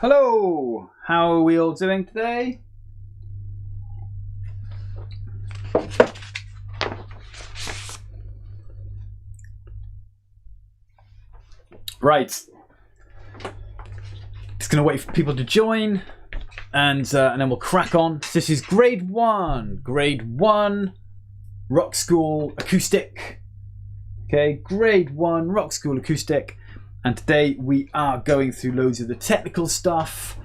Hello, how are we all doing today? Right, just gonna wait for people to join, and then we'll crack on. This is grade one, Rockschool acoustic. Okay, grade one, Rockschool acoustic. And today we are going through loads of the technical stuff,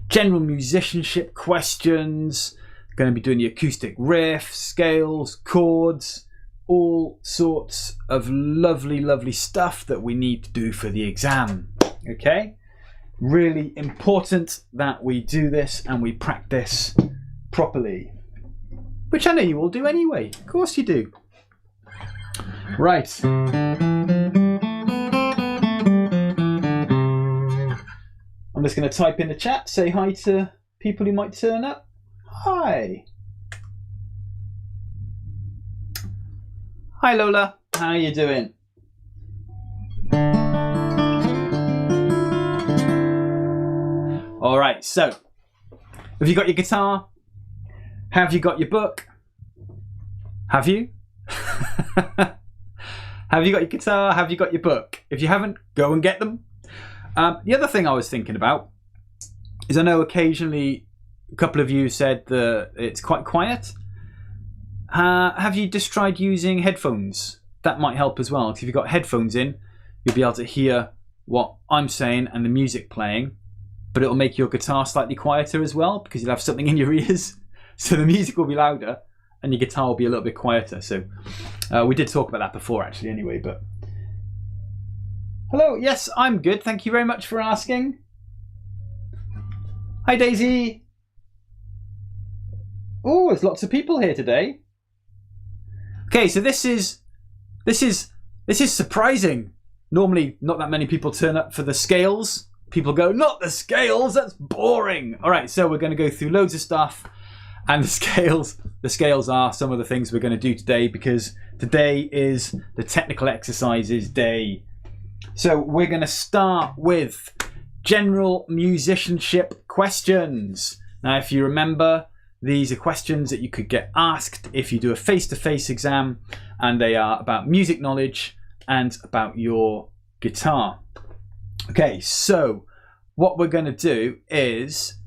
general musicianship questions, going to be doing the acoustic riff, scales, chords, all sorts of lovely, lovely stuff that we need to do for the exam. Okay? Really important that we do this and we practice properly. Which I know you all do anyway. Of course you do. Right. I'm just going to type in the chat, say hi to people who might turn up. Hi. Hi Lola, how are you doing? Alright, so, have you got your guitar? Have you got your book? Have you? Have you got your guitar? Have you got your book? If you haven't, go and get them. The other thing I was thinking about is I know occasionally a couple of you said that it's quite quiet. Have you just tried using headphones? That might help as well, because if you've got headphones in, you'll be able to hear what I'm saying and the music playing, but it'll make your guitar slightly quieter as well, because you'll have something in your ears. So the music will be louder and your guitar will be a little bit quieter. So we did talk about that before actually anyway, but... Hello, yes, I'm good. Thank you very much for asking. Hi, Daisy. Oh, there's lots of people here today. Okay, so this is surprising. Normally, not that many people turn up for the scales. People go, not the scales, that's boring. All right, so we're going to go through loads of stuff, and the scales are some of the things we're going to do today, because today is the technical exercises day. So we're going to start with general musicianship questions. Now, if you remember, these are questions that you could get asked if you do a face-to-face exam, and they are about music knowledge and about your guitar. Okay, so what we're going to do is,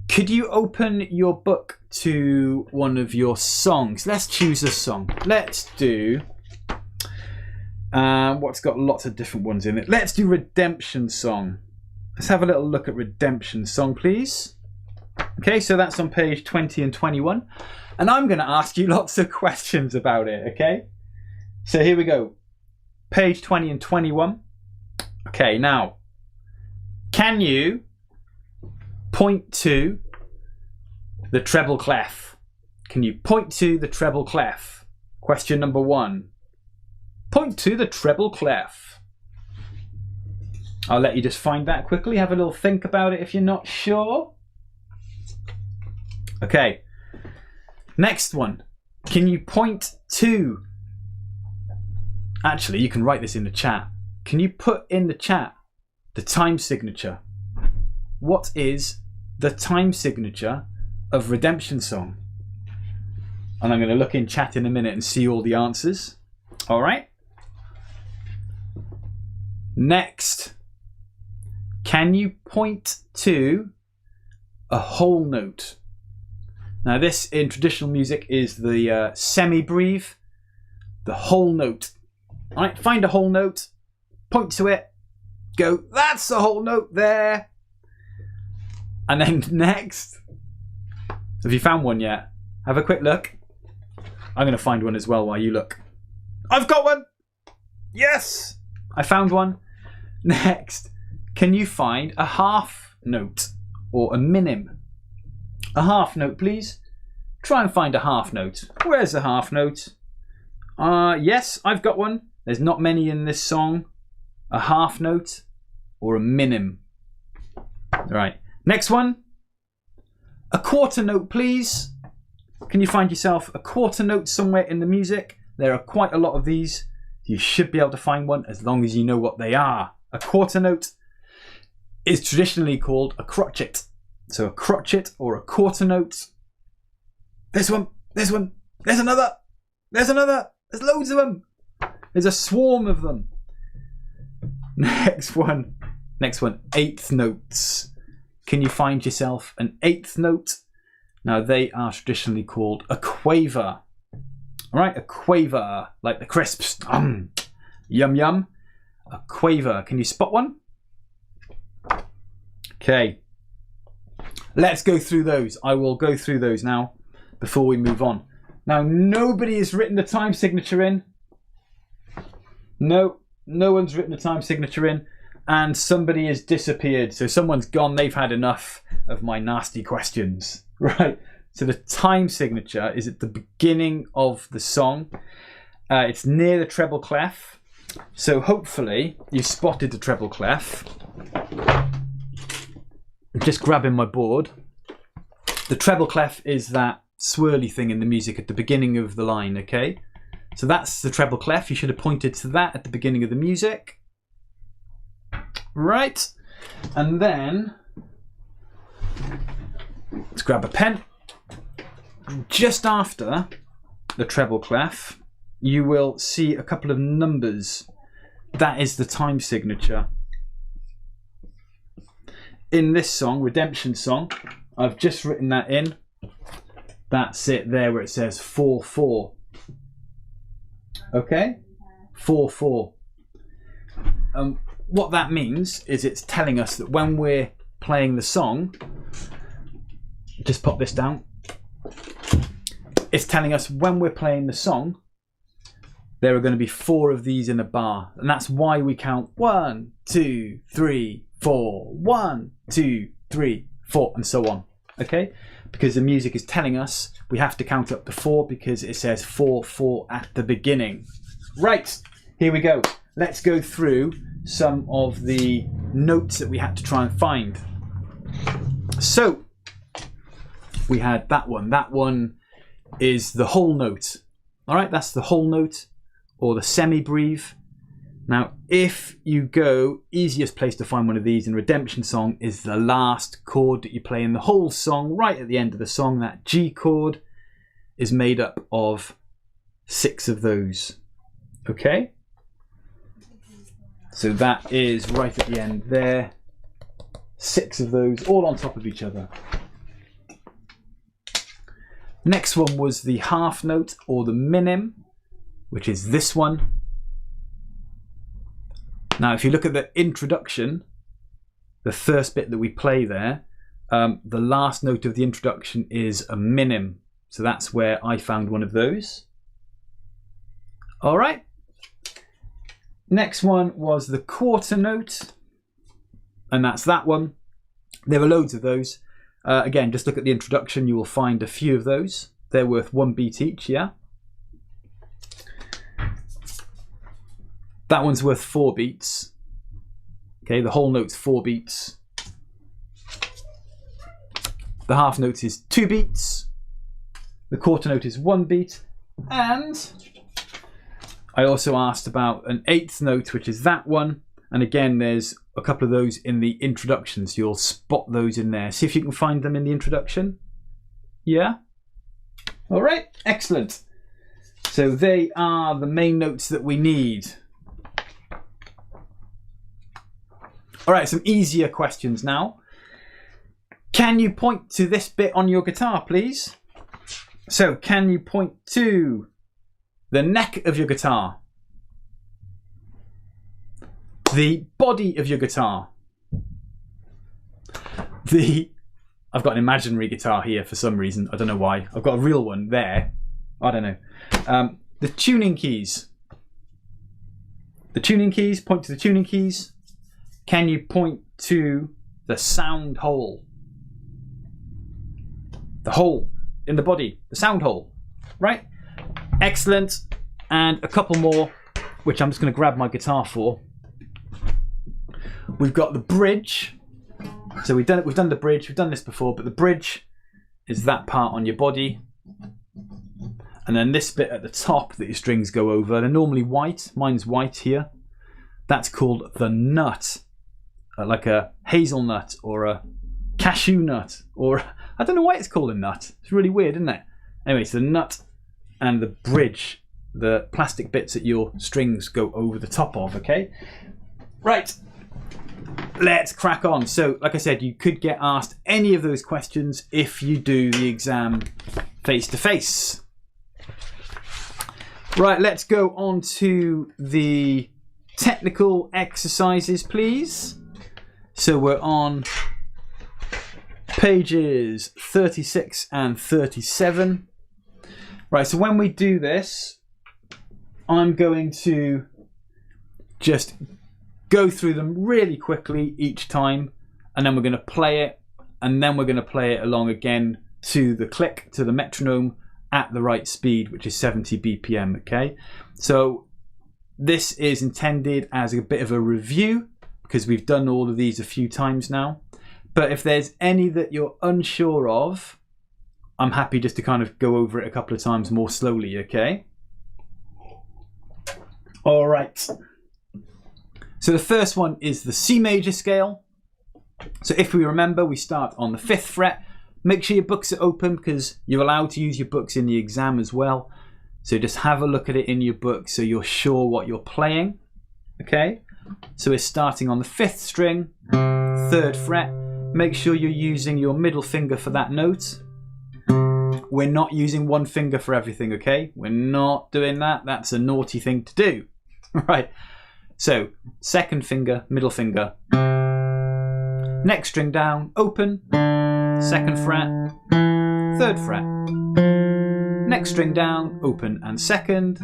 could you open your book to one of your songs? Let's choose a song. Let's do... what's got lots of different ones in it? Let's do Redemption Song. Let's have a little look at Redemption Song, please. Okay, so that's on page 20 and 21. And I'm going to ask you lots of questions about it, okay? So here we go. Page 20 and 21. Okay, now, can you point to the treble clef? Can you point to the treble clef? Question number one. Point to the treble clef. I'll let you just find that quickly. Have a little think about it if you're not sure. Okay. Next one. Can you point to... Actually, you can write this in the chat. Can you put in the chat the time signature? What is the time signature of Redemption Song? And I'm going to look in chat in a minute and see all the answers. All right. Next, can you point to a whole note? Now this in traditional music is the semi-breve, the whole note. All right, find a whole note, point to it, go, that's a whole note there. And then next, have you found one yet? Have a quick look. I'm going to find one as well while you look. I've got one! Yes! I found one. Next, can you find a half note or a minim? A half note, please. Try and find a half note. Where's the half note? Yes, I've got one. There's not many in this song. A half note or a minim. Right. Next one. A quarter note, please. Can you find yourself a quarter note somewhere in the music? There are quite a lot of these. You should be able to find one as long as you know what they are. A quarter note. is traditionally called a crotchet. So a crotchet or a quarter note. This one, there's another, there's loads of them. There's a swarm of them. Next one, eighth notes. Can you find yourself an eighth note? Now they are traditionally called a quaver. All right, a quaver, like the crisps. Yum yum. A quaver. Can you spot one? Okay. Let's go through those. I will go through those now before we move on. Now, nobody has written the time signature in. No one's written the time signature in. And somebody has disappeared. So someone's gone. They've had enough of my nasty questions. Right. So the time signature is at the beginning of the song. It's near the treble clef. So hopefully you spotted the treble clef. I'm just grabbing my board. The treble clef is that swirly thing in the music at the beginning of the line, okay? So that's the treble clef. You should have pointed to that at the beginning of the music. Right. And then let's grab a pen. Just after the treble clef, you will see a couple of numbers. That is the time signature. In this song, Redemption Song, I've just written that in. That's it there where it says 4/4. Okay? 4/4. What that means is it's telling us that when we're playing the song, just pop this down. It's telling us when we're playing the song, there are going to be 4 of these in a bar. And that's why we count 1, 2, 3, 4, 1, 2, 3, 4, and so on. Okay? Because the music is telling us we have to count up to 4 because it says 4/4 at the beginning. Right, here we go. Let's go through some of the notes that we had to try and find. So, we had that one. That one is the whole note. All right, that's the whole note or the semi-breve. Now, if you go, easiest place to find one of these in Redemption Song is the last chord that you play in the whole song, right at the end of the song. That G chord is made up of 6 of those. Okay? So that is right at the end there. 6 of those, all on top of each other. Next one was the half note or the minim, which is this one. Now, if you look at the introduction, the first bit that we play there, the last note of the introduction is a minim. So that's where I found one of those. All right. Next one was the quarter note, and that's that one. There are loads of those. Again, just look at the introduction. You will find a few of those. They're worth 1 beat each, yeah? That one's worth 4 beats. Okay, the whole note's 4 beats. The half note is 2 beats. The quarter note is 1 beat. And I also asked about an 8th note, which is that one. And again, there's a couple of those in the introduction, so you'll spot those in there. See if you can find them in the introduction. Yeah? All right, excellent. So they are the main notes that we need. All right, some easier questions now. Can you point to this bit on your guitar, please? So, can you point to the neck of your guitar? The body of your guitar? I've got an imaginary guitar here for some reason. I don't know why. I've got a real one there. I don't know. The tuning keys. The tuning keys, point to the tuning keys. Can you point to the sound hole? The hole in the body, the sound hole, right? Excellent. And a couple more, which I'm just going to grab my guitar for. We've got the bridge. So we've done the bridge. We've done this before, but the bridge is that part on your body. And then this bit at the top that your strings go over. They're normally white. Mine's white here. That's called the nut. like a hazelnut or a cashew nut, or I don't know why it's called a nut. It's really weird, isn't it? Anyway, it's the nut and the bridge, the plastic bits that your strings go over the top of, okay? Right, let's crack on. So, like I said, you could get asked any of those questions if you do the exam face-to-face. Right, let's go on to the technical exercises, please. So we're on pages 36 and 37. Right, so when we do this, I'm going to just go through them really quickly each time, and then we're going to play it, and then we're going to play it along again to the click, to the metronome at the right speed, which is 70 BPM, okay? So this is intended as a bit of a review because we've done all of these a few times now. But if there's any that you're unsure of, I'm happy just to kind of go over it a couple of times more slowly, okay? All right. So the first one is the C major scale. So if we remember, we start on the 5th fret. Make sure your books are open because you're allowed to use your books in the exam as well. So just have a look at it in your book so you're sure what you're playing. Okay? So we're starting on the 5th string, 3rd fret. Make sure you're using your middle finger for that note. We're not using one finger for everything, okay? We're not doing that. That's a naughty thing to do. Right. So, 2nd finger, middle finger. Next string down, open. 2nd fret, 3rd fret. Next string down, open and 2nd.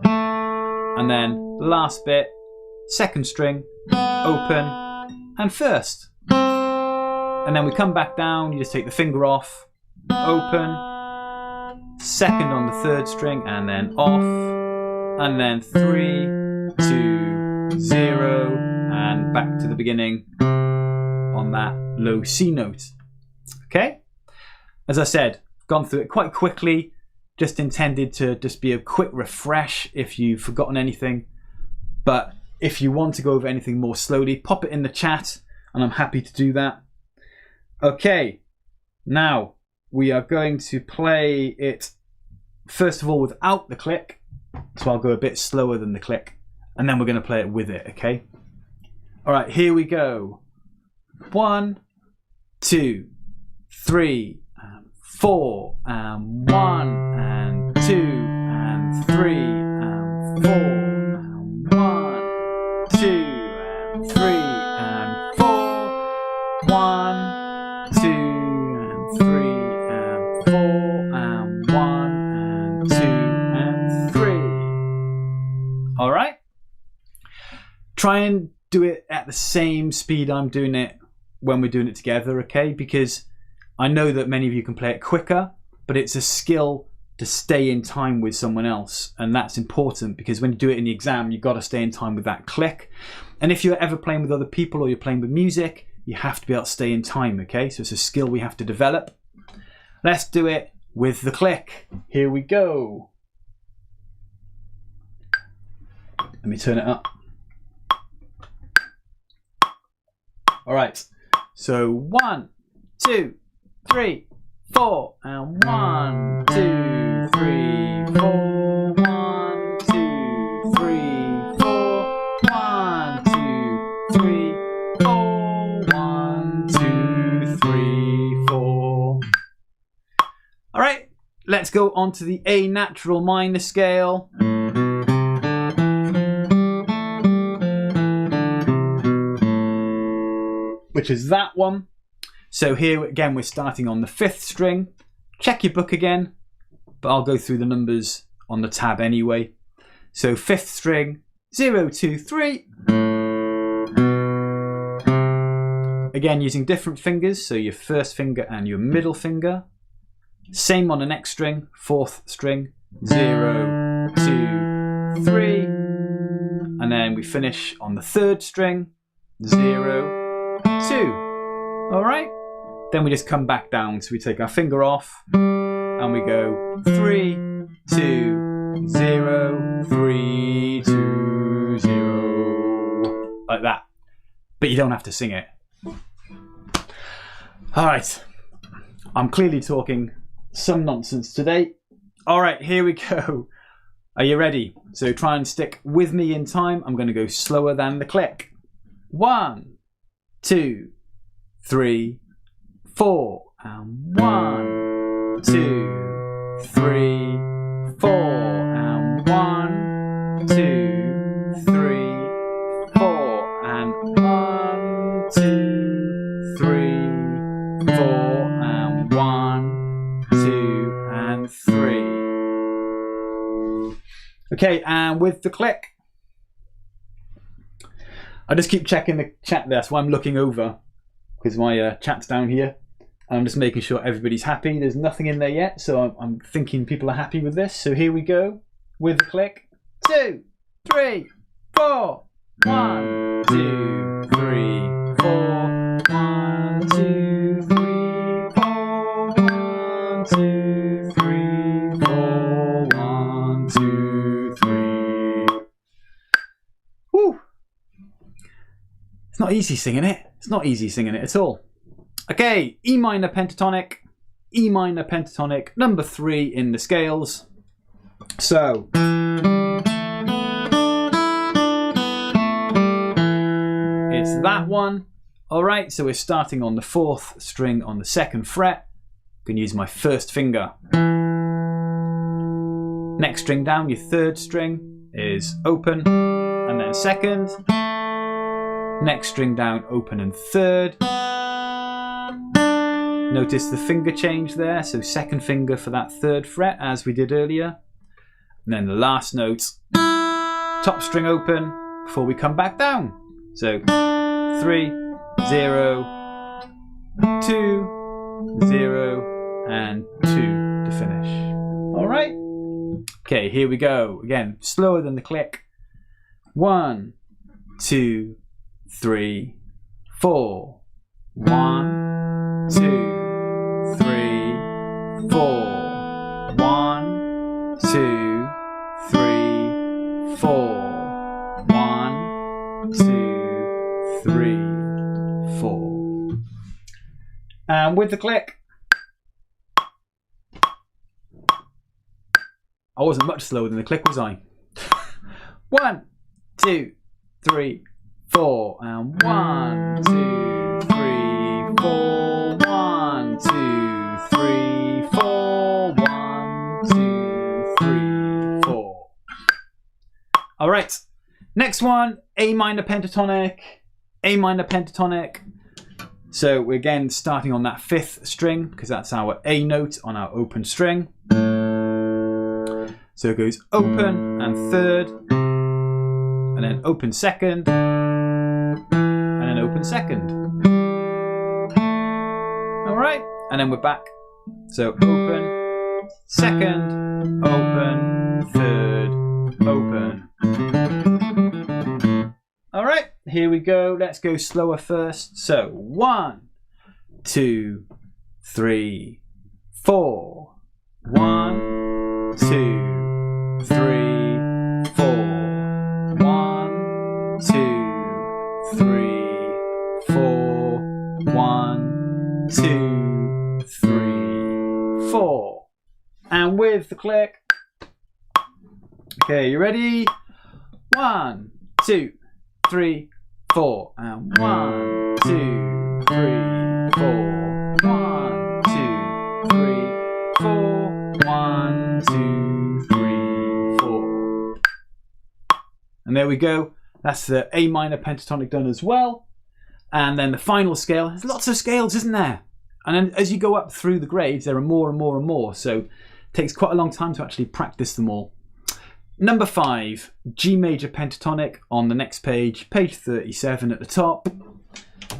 And then last bit, 2nd string, open and 1st. And then we come back down, you just take the finger off, open, 2nd on the 3rd string and then off, and then 3, 2, 0, and back to the beginning on that low C note. Okay? As I said, gone through it quite quickly, just intended to just be a quick refresh if you've forgotten anything. But if you want to go over anything more slowly, pop it in the chat and I'm happy to do that. Okay, now we are going to play it first of all without the click. So I'll go a bit slower than the click and then we're going to play it with it, okay? All right, here we go. 1, 2, 3, and 4, and 1, and 2, and 3, and 4, and 1, 2, and 3, and 4, 1, 2, and 3, and 4, and 1, and 2, and 3. All right? Try and do it at the same speed I'm doing it when we're doing it together, okay? Because I know that many of you can play it quicker, but it's a skill to stay in time with someone else, and that's important because when you do it in the exam, you've got to stay in time with that click. And if you're ever playing with other people or you're playing with music, you have to be able to stay in time, okay? So it's a skill we have to develop. Let's do it with the click. Here we go. Let me turn it up. All right, so 1, 2, 3, 4, and 1, 2, 3, 4, 1, 2, 3, 4, 1, 2, 3, 4, 1, 2, 3, 4. All right, let's go on to the A natural minor scale. Which is that one. So here again, we're starting on the 5th string. Check your book again, but I'll go through the numbers on the tab anyway. So 5th string, 0, 2, 3. Again, using different fingers, so your 1st finger and your middle finger. Same on the next string, 4th string, 0, 2, 3. And then we finish on the 3rd string, 0, 2. All right, then we just come back down, so we take our finger off and we go 3, 2, 0, 3, 2, 0, like that. but you don't have to sing it. All right, I'm clearly talking some nonsense today. All right, here we go. Are you ready? So try and stick with me in time. I'm going to go slower than the click. 1, 2, 3, 4, and 1, 2, 3, 4, and 1, 2, 3, 4, and 1, 2, 3, 4, and 1, 2, and 3. Okay, and with the click, I just keep checking the chat there, so I'm looking over because my chat's down here. I'm just making sure everybody's happy. There's nothing in there yet, so I'm thinking people are happy with this. So here we go with the click. 2, 3, 4. 1, 2, 3, 4. 1, 2, 3, 4. 1, 2, 3, 4. 1, 2, 3. Woo! It's not easy singing it. It's not easy singing it at all. Okay, E minor pentatonic, E minor pentatonic, number 3 in the scales. So it's that one. All right, so we're starting on the 4th string on the 2nd fret. I'm going to use my 1st finger. Next string down, your 3rd string is open, and then 2nd. Next string down, open and 3rd. Notice the finger change there, so 2nd finger for that 3rd fret as we did earlier. And then the last note, top string open before we come back down. So 3, 0, 2, 0, and 2 to finish. All right. Okay, here we go. Again, slower than the click. 1, 2, 3, 4. 1, 2, 3, 4. 1, 2, 3, 4. 1, 2, 3, 4. And with the click, I wasn't much slower than the click, was I? 1, 2, 3, 4, and 1, 2, 3, 4. 1, 2, 3, 4. 1, 2, 3, 4. All right, next one, A minor pentatonic, A minor pentatonic. So we're again starting on that 5th string because that's our A note on our open string. So it goes open and 3rd, and then open 2nd, and then open 2nd. All right, and then we're back. So open, 2nd, open, 3rd, open. All right, here we go. Let's go slower first. So 1, 2, 3, 4. 1, 2, 3, 4. 1, 2, 3, 4. 1, 2, 3, 4. And with the click. Okay, you ready? 1, 2, 3, 4. And 1, 2, 3, 4. 1, 2, 3, 4. 1, 2, 3, 4. And there we go. That's the A minor pentatonic done as well. And then the final scale. There's lots of scales, isn't there? And then as you go up through the grades, there are more and more and more. So it takes quite a long time to actually practice them all. Number 5, G major pentatonic on the next page, page 37 at the top.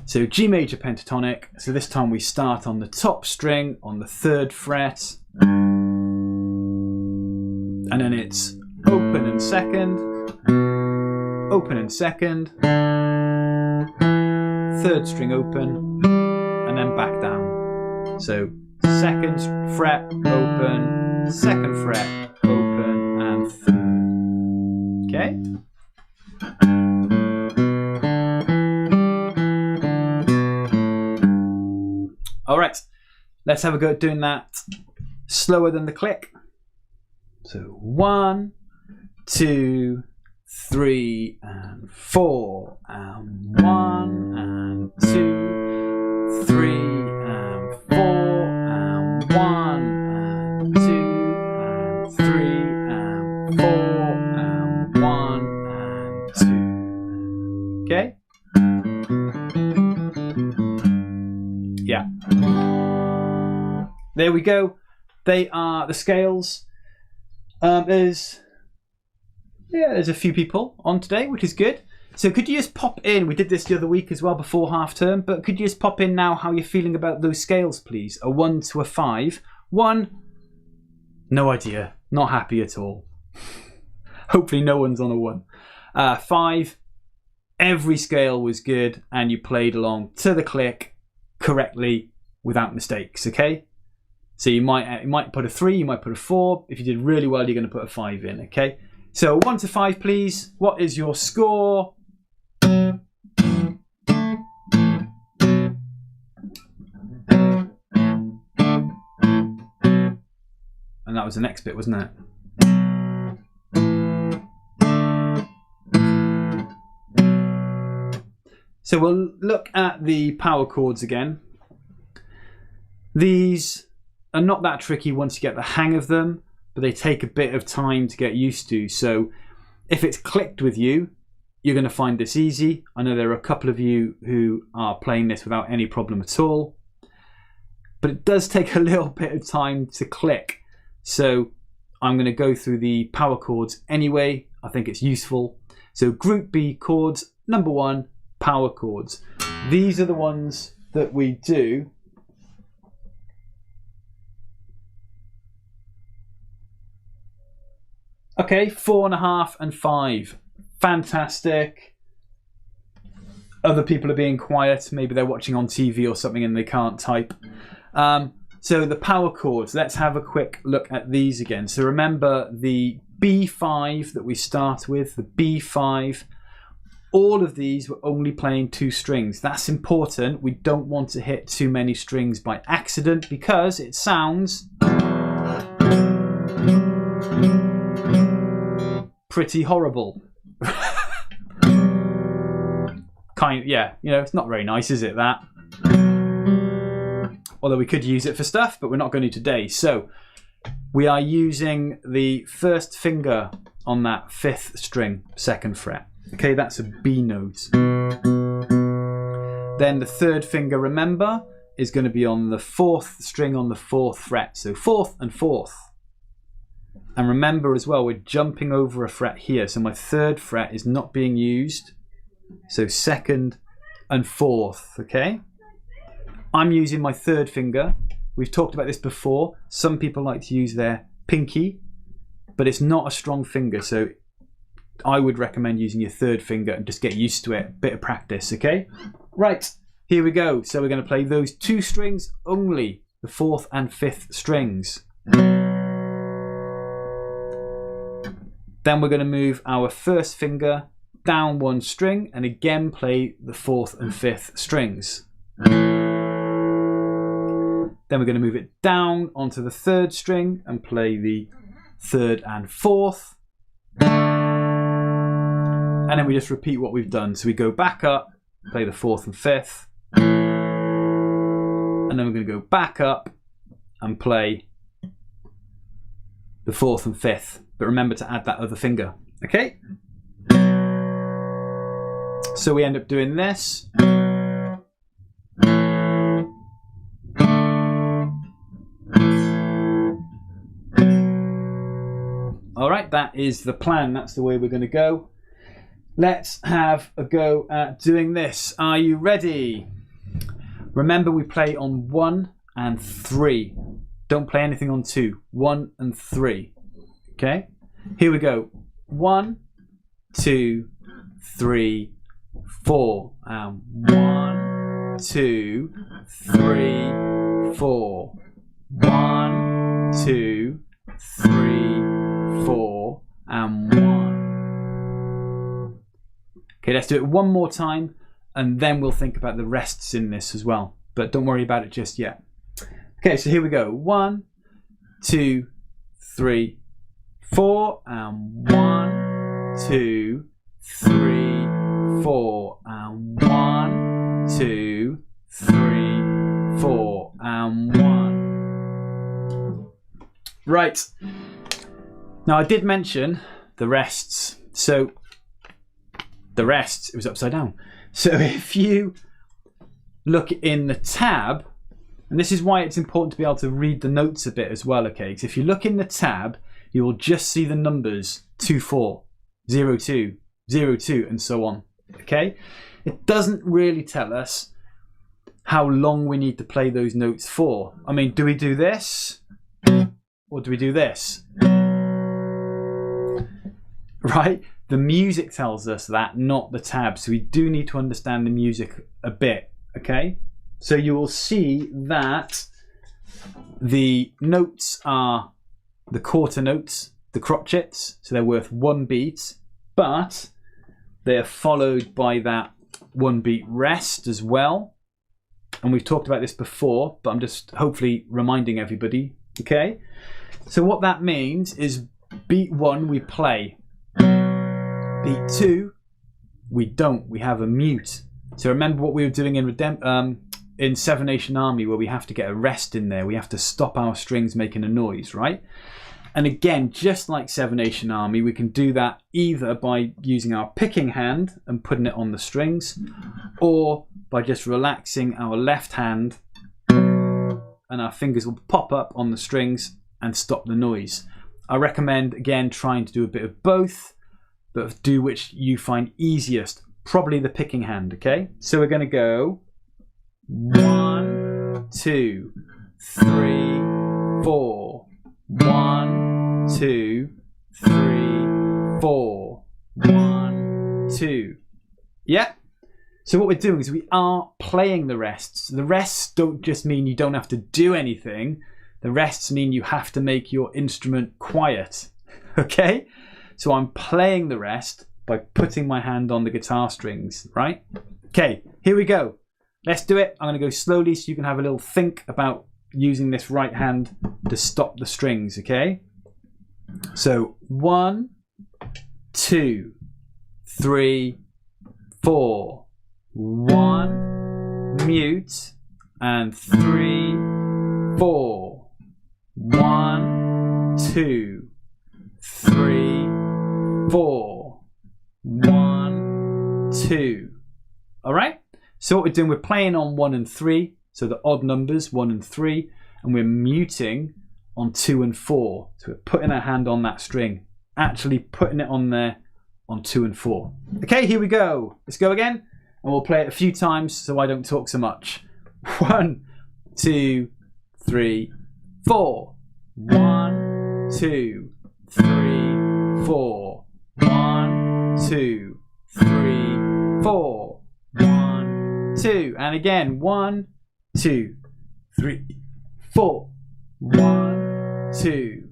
So G major pentatonic. So this time we start on the top string on the 3rd fret. And then it's open and 2nd, open and 2nd, 3rd string open, and then back down. So 2nd fret, open, 2nd fret, open, and 3rd. Okay? All right, let's have a go at doing that slower than the click. So 1, 2, 3, and 4, and 1, and 2, 3, and 4, and 1, and 2, and 3, and 4, and 1, and 2. Okay? Yeah. There we go. They are the scales. There's a few people on today, which is good. So could you just pop in, we did this the other week as well before half term, but could you just pop in now how you're feeling about those scales, please? A 1 to a 5. 1, no idea, not happy at all. Hopefully no one's on a 1. 5, every scale was good and you played along to the click correctly without mistakes, okay? So you might put a 3, you might put a 4. If you did really well, you're going to put a 5 in, okay? So 1 to 5, please. What is your score? And that was the next bit, wasn't it? So we'll look at the power chords again. These are not that tricky once you get the hang of them, but they take a bit of time to get used to. So if it's clicked with you, you're going to find this easy. I know there are a couple of you who are playing this without any problem at all, but it does take a little bit of time to click. So I'm going to go through the power chords anyway. I think it's useful. So Group B chords, number 1, power chords. These are the ones that we do. Okay, 4.5 and 5. Fantastic. Other people are being quiet. Maybe they're watching on TV or something and they can't type. So the power chords, let's have a quick look at these again. So remember the B5 that we start with, the B5. All of these were only playing 2 strings. That's important. We don't want to hit too many strings by accident because it sounds pretty horrible. It's not very nice, is it, that? Although we could use it for stuff, but we're not going to today. So we are using the first finger on that 5th string, 2nd fret. Okay, that's a B note. Then the 3rd finger, remember, is going to be on the 4th string on the 4th fret. So 4th and 4th. And remember as well, we're jumping over a fret here. So my 3rd fret is not being used. So 2nd and 4th, okay? I'm using my 3rd finger. We've talked about this before. Some people like to use their pinky, but it's not a strong finger. So I would recommend using your 3rd finger and just get used to it. Bit of practice, okay? Right, here we go. So we're going to play those 2 strings only, the 4th and 5th strings. Then we're going to move our 1st finger down 1 string and again play the 4th and 5th strings. Then we're going to move it down onto the 3rd string and play the 3rd and 4th. And then we just repeat what we've done. So we go back up, play the 4th and 5th. And then we're going to go back up and play the 4th and 5th. But remember to add that other finger. Okay? So we end up doing this. All right, that is the plan. That's the way we're going to go. Let's have a go at doing this. Are you ready? Remember, we play on 1 and 3. Don't play anything on 2. 1 and 3. Okay? Here we go. 1, 2, 3, 4. And 1, 2, 3, 4. 1, 2, 3, 4. And 1. Okay, let's do it one more time and then we'll think about the rests in this as well. But don't worry about it just yet. Okay, so here we go. 1, 2, 3, 4, and 1, 2, 3, 4, and 1, 2, 3, 4, and 1. Right. Now I did mention the rests. So the rests, it was upside down. So if you look in the tab, and this is why it's important to be able to read the notes a bit as well, okay? Because if you look in the tab, you will just see the numbers 2, 4, 0, 2, 0, 2, and so on, okay? It doesn't really tell us how long we need to play those notes for. I mean, do we do this? Or do we do this? Right? The music tells us that, not the tab. So we do need to understand the music a bit, okay? So you will see that the notes are the quarter notes, the crotchets, so they're worth 1 beat, but they're followed by that 1 beat rest as well. And we've talked about this before, but I'm just hopefully reminding everybody, okay? So what that means is beat 1 we play, beat 2 we don't, we have a mute. So remember what we were doing in Seven Nation Army, where we have to get a rest in there. We have to stop our strings making a noise, right? And again, just like Seven Nation Army, we can do that either by using our picking hand and putting it on the strings, or by just relaxing our left hand and our fingers will pop up on the strings and stop the noise. I recommend, again, trying to do a bit of both, but do which you find easiest. Probably the picking hand, okay? So we're going to go 1, 2, 3, 4. 1, 2, 3, 4. 1, 2. Yeah? So what we're doing is we are playing the rests. The rests don't just mean you don't have to do anything. The rests mean you have to make your instrument quiet. Okay? So I'm playing the rest by putting my hand on the guitar strings, right? Okay, here we go. Let's do it. I'm going to go slowly so you can have a little think about using this right hand to stop the strings, okay? So 1, 2, 3, 4. 1, mute, and 3, 4. 1, 2, 3, 4. 1, 2. All right? So what we're doing, we're playing on 1 and 3, so the odd numbers, 1 and 3, and we're muting on 2 and 4. So we're putting our hand on that string, actually putting it on there on 2 and 4. Okay, here we go. Let's go again, and we'll play it a few times so I don't talk so much. 1, 2, 3, 4. 1, 2, 3, 4. 1, 2, 3, 4. 1, 2, and again 1, 2, 3, 4. 1, 2,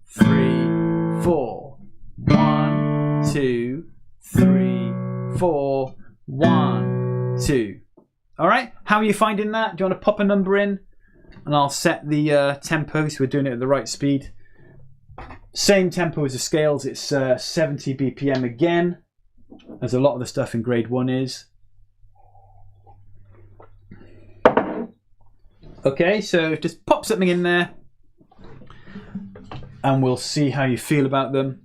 3, 4. 1, 2, 3, 4. 1, 2. All right, how are you finding that? Do you want to pop a number in? And I'll set the tempo so we're doing it at the right speed. Same tempo as the scales, it's 70 BPM again, as a lot of the stuff in grade 1 is. Okay, so just pop something in there and we'll see how you feel about them.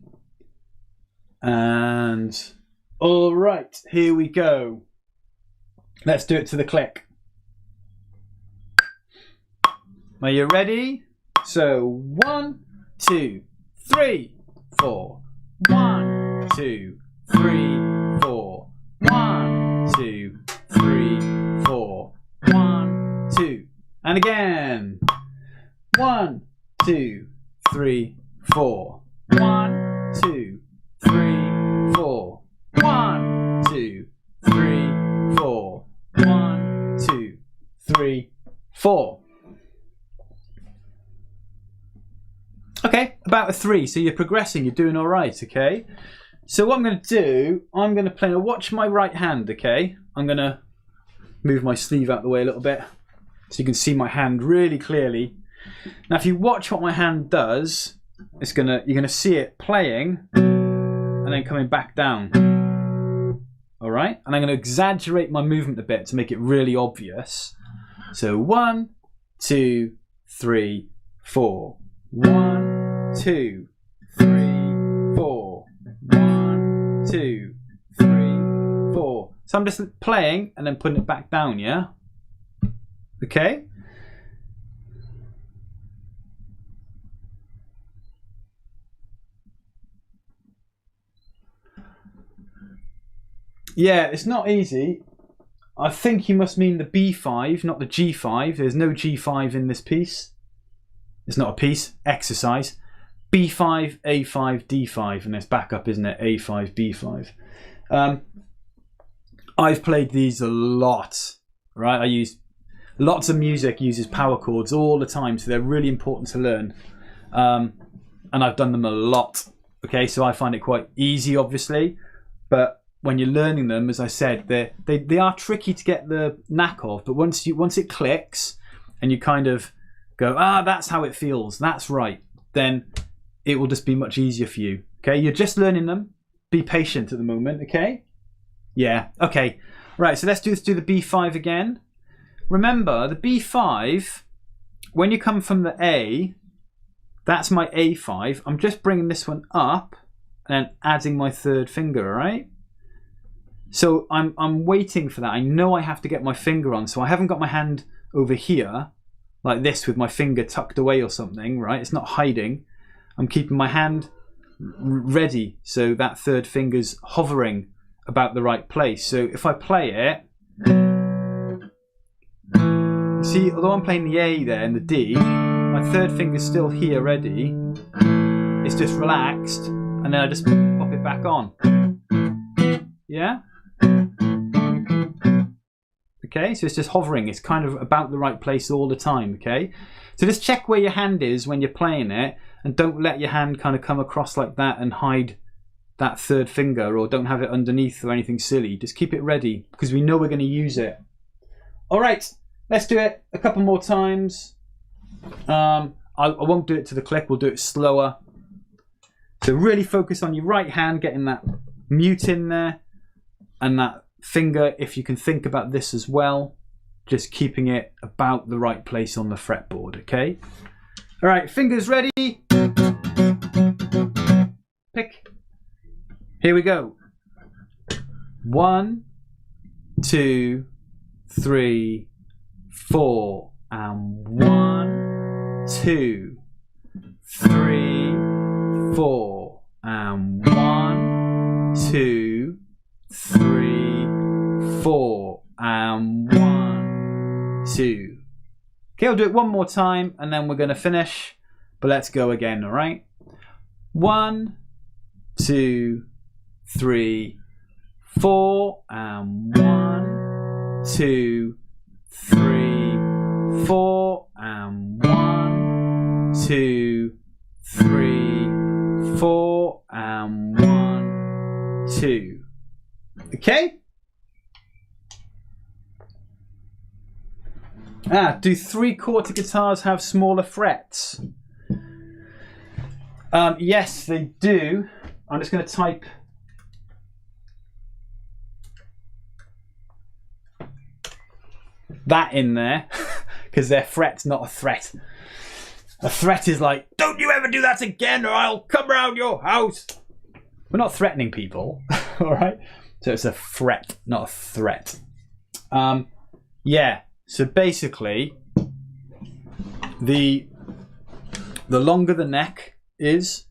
And all right, here we go. Let's do it to the click. Are you ready? So 1, 2, 3, 4. 1, 2, 3, 4. 1, 2, 3, 4. 1, 2. And again. 1, 2, 3, 4. 1, 2, 3, 4. 1, 2, 3, 4. 1, 2, 3, 4. Okay, about a 3, so you're progressing, you're doing all right, okay? So what I'm going to do, I'm going to play, now watch my right hand, okay? I'm going to move my sleeve out the way a little bit so you can see my hand really clearly. Now, if you watch what my hand does, you're gonna see it playing and then coming back down. All right, and I'm gonna exaggerate my movement a bit to make it really obvious. So 1, 2, 3, 4. 1, 2, 3, 4. 1, 2, 3, 4. So I'm just playing and then putting it back down, yeah? Okay? Yeah, it's not easy. I think you must mean the B5, not the G5. There's no G5 in this piece. It's not a piece, exercise. B5, A5, D5, and it's back up, isn't it? A5, B5. I've played these a lot, right? I use lots of music uses power chords all the time, so they're really important to learn. And I've done them a lot. Okay, so I find it quite easy, obviously, but when you're learning them, as I said, they are tricky to get the knack of. But once it clicks, and you kind of go, that's how it feels, that's right, then it will just be much easier for you. Okay, you're just learning them. Be patient at the moment. Okay. Yeah. Okay. Right. So let's do the B5 again. Remember the B5. When you come from the A, that's my A5. I'm just bringing this one up and then adding my third finger. All right. So I'm waiting for that. I know I have to get my finger on, so I haven't got my hand over here like this with my finger tucked away or something, right? It's not hiding. I'm keeping my hand ready, so that third finger's hovering about the right place. So if I play it, you see, although I'm playing the A there and the D, my third finger's still here ready. It's just relaxed, and then I just pop it back on. Yeah? Okay, so it's just hovering. It's kind of about the right place all the time, okay? So just check where your hand is when you're playing it, and don't let your hand kind of come across like that and hide that third finger, or don't have it underneath or anything silly. Just keep it ready, because we know we're going to use it. All right, let's do it a couple more times. I won't do it to the click, we'll do it slower. So really focus on your right hand, getting that mute in there, and that finger, if you can think about this as well, just keeping it about the right place on the fretboard, okay? All right, fingers ready. Pick. Here we go. 1, 2, 3, 4, and 1, 2, 3, 4, and 1, 2, 3, 4, and 1, 2. Okay, I'll do it one more time and then we're going to finish. But let's go again, all right? 1, 2, 3, 4, and 1, 2, 3, 4, and 1, 2, 3, 4, and 1, 2. Okay? Do 3/4 guitars have smaller frets? Yes, they do. I'm just going to type that in there because they're frets, not a threat. A threat is like, don't you ever do that again or I'll come round your house. We're not threatening people, all right? So it's a fret, not a threat. Yeah, so basically, the longer the neck is,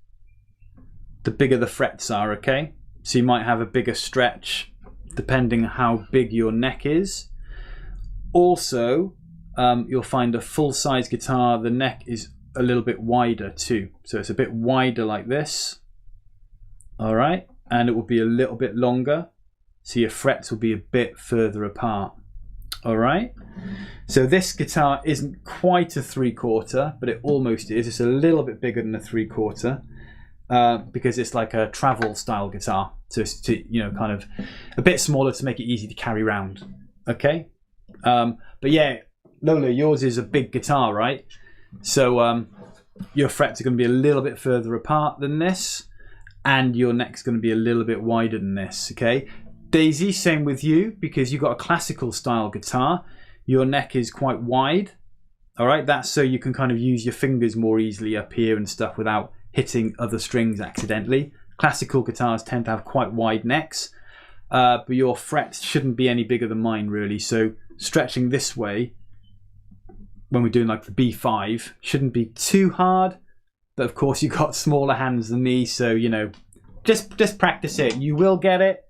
the bigger the frets are, okay? So you might have a bigger stretch depending on how big your neck is. Also, you'll find a full-size guitar, the neck is a little bit wider too. So it's a bit wider like this, all right? And it will be a little bit longer. So your frets will be a bit further apart, all right? So this guitar isn't quite a 3/4, but it almost is. It's a little bit bigger than a 3/4 because it's like a travel style guitar. So it's kind of a bit smaller to make it easy to carry around, okay? But yeah, Lola, yours is a big guitar, right? So your frets are going to be a little bit further apart than this, and your neck's going to be a little bit wider than this, okay? Daisy, same with you, because you've got a classical style guitar. Your neck is quite wide, all right? That's so you can kind of use your fingers more easily up here and stuff without hitting other strings accidentally. Classical guitars tend to have quite wide necks, but your frets shouldn't be any bigger than mine, really. So stretching this way, when we're doing like the B5, shouldn't be too hard. But of course, you've got smaller hands than me, so you know, just practice it. You will get it.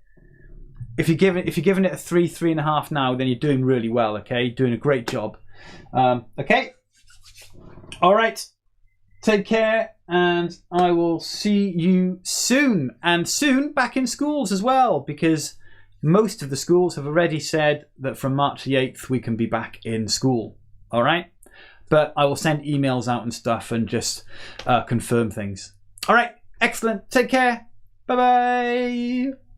If you're giving it a 3.5 now, then you're doing really well. Okay, doing a great job. Okay, all right. Take care, and I will see you soon. And soon back in schools as well, because most of the schools have already said that from March the 8th we can be back in school. All right, but I will send emails out and stuff and just confirm things. All right, excellent. Take care. Bye bye.